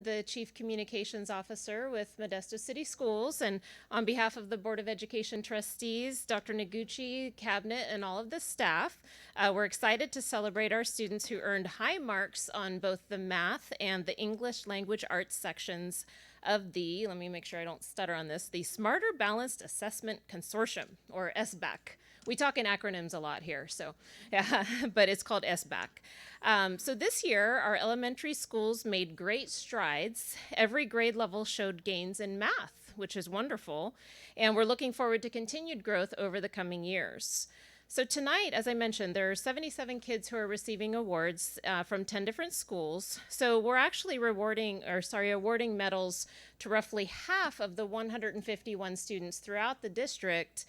the Chief Communications Officer with Modesto City Schools, and on behalf of the Board of Education trustees, Dr. Noguchi, cabinet, and all of the staff, we're excited to celebrate our students who earned high marks on both the math and the English language arts sections of the, let me make sure I don't stutter on this, the Smarter Balanced Assessment Consortium, or SBAC. We talk in acronyms a lot here, so yeah, but it's called SBAC. So this year, our elementary schools made great strides. Every grade level showed gains in math, which is wonderful, and we're looking forward to continued growth over the coming years. So tonight, as I mentioned, there are 77 kids who are receiving awards from 10 different schools. So we're actually awarding medals to roughly half of the 151 students throughout the district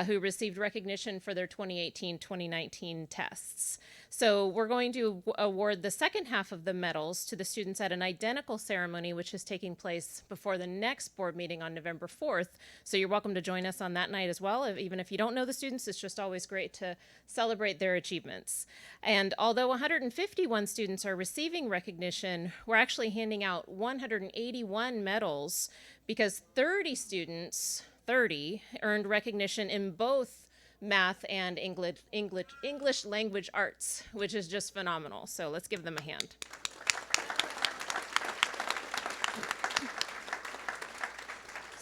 who received recognition for their 2018-2019 tests. So we're going to award the second half of the medals to the students at an identical ceremony, which is taking place before the next board meeting on November 4th. So you're welcome to join us on that night as well. Even if you don't know the students, it's just always great to celebrate their achievements. And although 151 students are receiving recognition, we're actually handing out 181 medals because 30 students, earned recognition in both math and English language arts, which is just phenomenal. So let's give them a hand.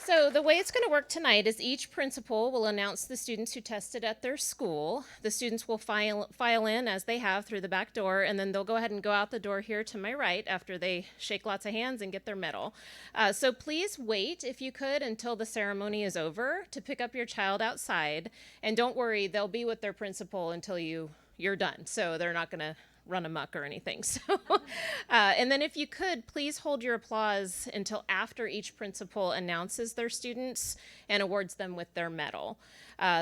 So the way it's going to work tonight is each principal will announce the students who tested at their school. The students will file in as they have through the back door, and then they'll go ahead and go out the door here to my right after they shake lots of hands and get their medal. So please wait, if you could, until the ceremony is over to pick up your child outside. And don't worry, they'll be with their principal until you're done. So they're not going to run amok or anything. So, and then if you could, please hold your applause until after each principal announces their students and awards them with their medal.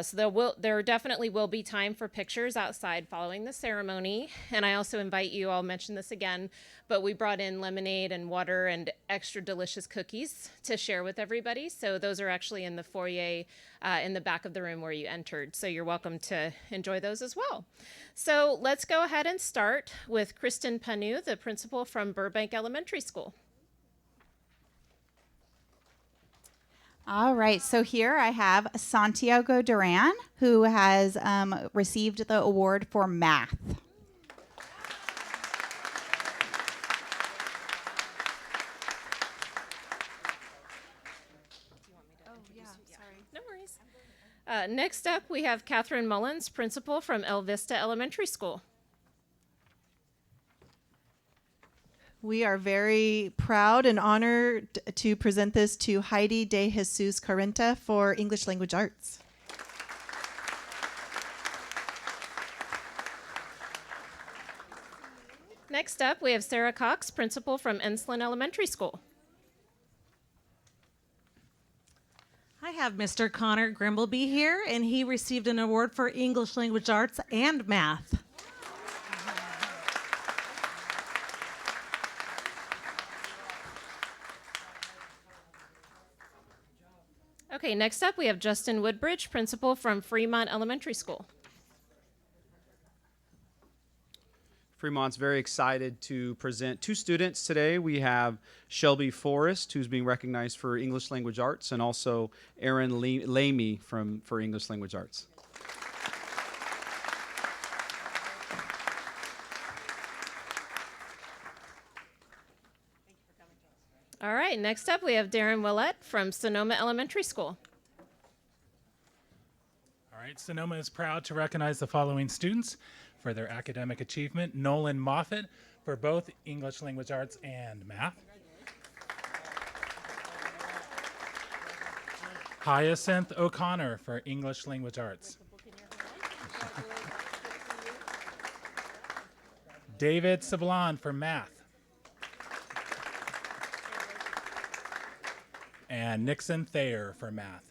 So there definitely will be time for pictures outside following the ceremony. And I also invite you, I'll mention this again, but we brought in lemonade and water and extra delicious cookies to share with everybody. So those are actually in the foyer in the back of the room where you entered. So you're welcome to enjoy those as well. So let's go ahead and start with Kristen Panu, the principal from Burbank Elementary School. All right, so here I have Santiago Duran, who has received the award for math. No worries. Next up, we have Catherine Mullins, principal from El Vista Elementary School. We are very proud and honored to present this to Heidi De Jesus Carrenta for English Language Arts. Next up, we have Sarah Cox, principal from Enslin Elementary School. I have Mr. Connor Grimbleby here, and he received an award for English Language Arts and Math. Okay, next up, we have Justin Woodbridge, principal from Fremont Elementary School. Fremont's very excited to present two students today. We have Shelby Forrest, who's being recognized for English Language Arts, and also Aaron Lamy for English Language Arts. All right, next up, we have Darren Willett from Sonoma Elementary School. All right, Sonoma is proud to recognize the following students for their academic achievement. Nolan Moffett for both English Language Arts and Math. Hyacinth O'Connor for English Language Arts. David Sablon for Math. And Nixon Thayer for Math.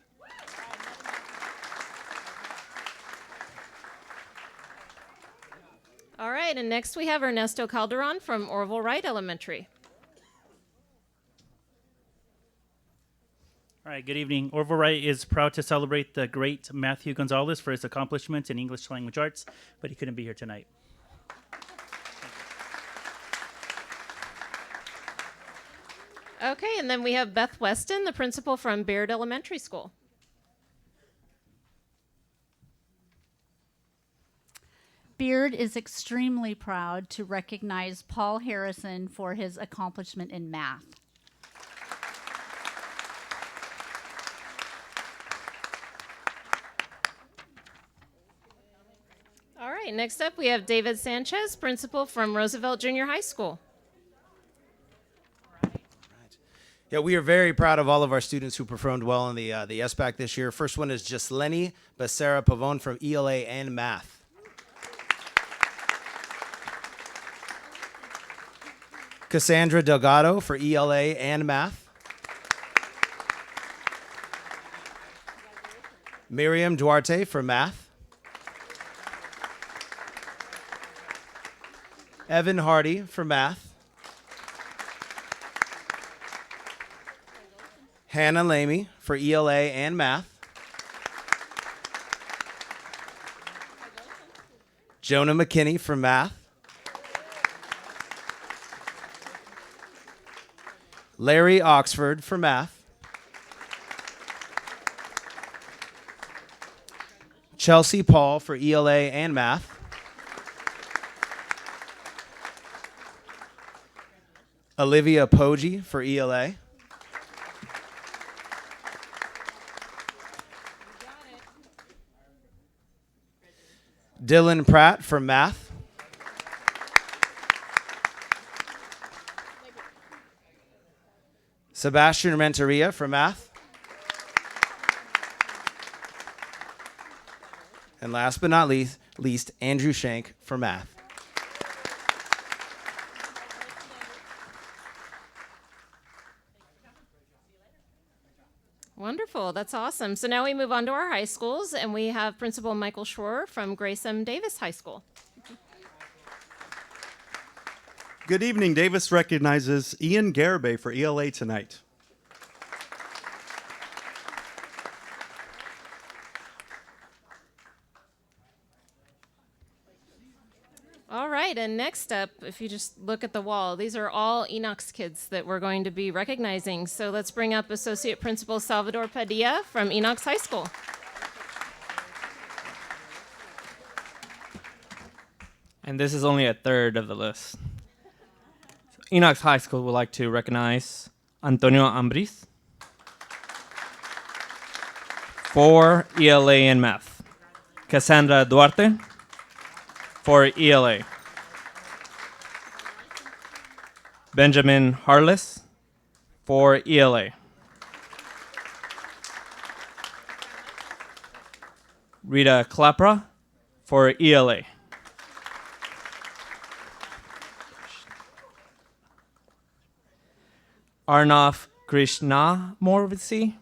All right, and next we have Ernesto Calderon from Orville Wright Elementary. All right, good evening. Orville Wright is proud to celebrate the great Matthew Gonzalez for his accomplishments in English Language Arts, but he couldn't be here tonight. Okay, and then we have Beth Weston, the principal from Baird Elementary School. Beard is extremely proud to recognize Paul Harrison for his accomplishment in math. All right, next up we have David Sanchez, principal from Roosevelt Junior High School. Yeah, we are very proud of all of our students who performed well in the SBAC this year. First one is just Lenny Becerra Pavon from ELA and Math. Cassandra Delgado for ELA and Math. Miriam Duarte for Math. Evan Hardy for Math. Hannah Lamy for ELA and Math. Jonah McKinney for Math. Larry Oxford for Math. Chelsea Paul for ELA and Math. Olivia Poggi for ELA. Dylan Pratt for Math. Sebastian Renteria for Math. And last but not least, Andrew Shank for Math. Wonderful, that's awesome. So now we move on to our high schools, and we have Principal Michael Schroer from Grace M. Davis High School. Good evening. Davis recognizes Ian Garibay for ELA tonight. All right, and next up, if you just look at the wall, these are all Enoch's kids that we're going to be recognizing. So let's bring up Associate Principal Salvador Padilla from Enoch's High School. And this is only a third of the list. Enoch's High School would like to recognize Antonio Ambris for ELA and Math. Cassandra Duarte for ELA. Benjamin Harless for ELA. Rita Clapra for ELA. Arnav Krishnamurthy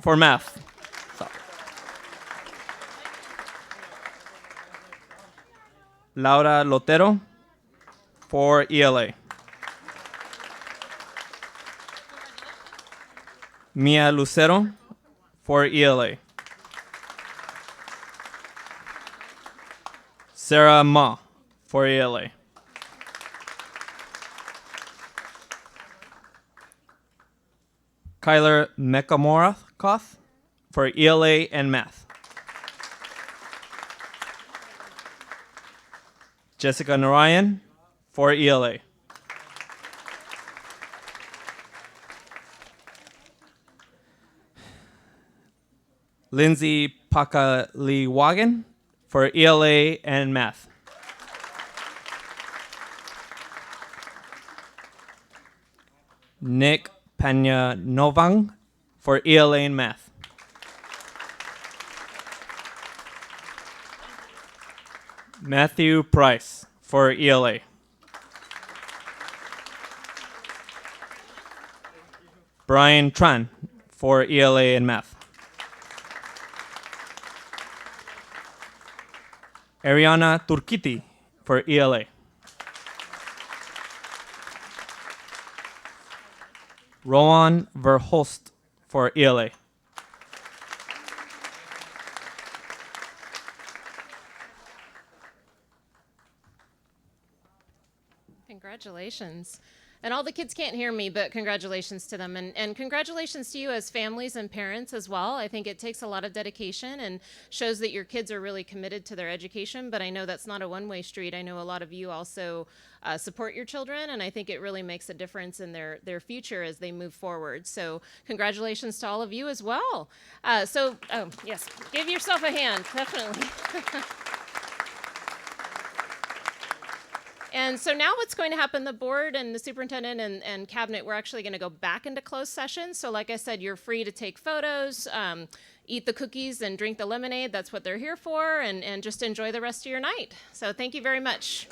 for Math. Laura Lotero for ELA. Mia Lucero for ELA. Sarah Ma for ELA. Kyler Mekamorakoth for ELA and Math. Jessica Narayan for ELA. Lindsay Pakaliwagan for ELA and Math. Nick Pena Novang for ELA and Math. Matthew Price for ELA. Brian Tran for ELA and Math. Ariana Turkiti for ELA. Rowan Verhulst for ELA. Congratulations. And all the kids can't hear me, but congratulations to them. And congratulations to you as families and parents as well. I think it takes a lot of dedication and shows that your kids are really committed to their education. But I know that's not a one-way street. I know a lot of you also support your children, and I think it really makes a difference in their future as they move forward. So congratulations to all of you as well. Oh, yes, give yourself a hand, definitely. And so now what's going to happen, the board and the superintendent and cabinet, we're actually going to go back into closed session. So like I said, you're free to take photos, eat the cookies and drink the lemonade. That's what they're here for, and just enjoy the rest of your night. So thank you very much.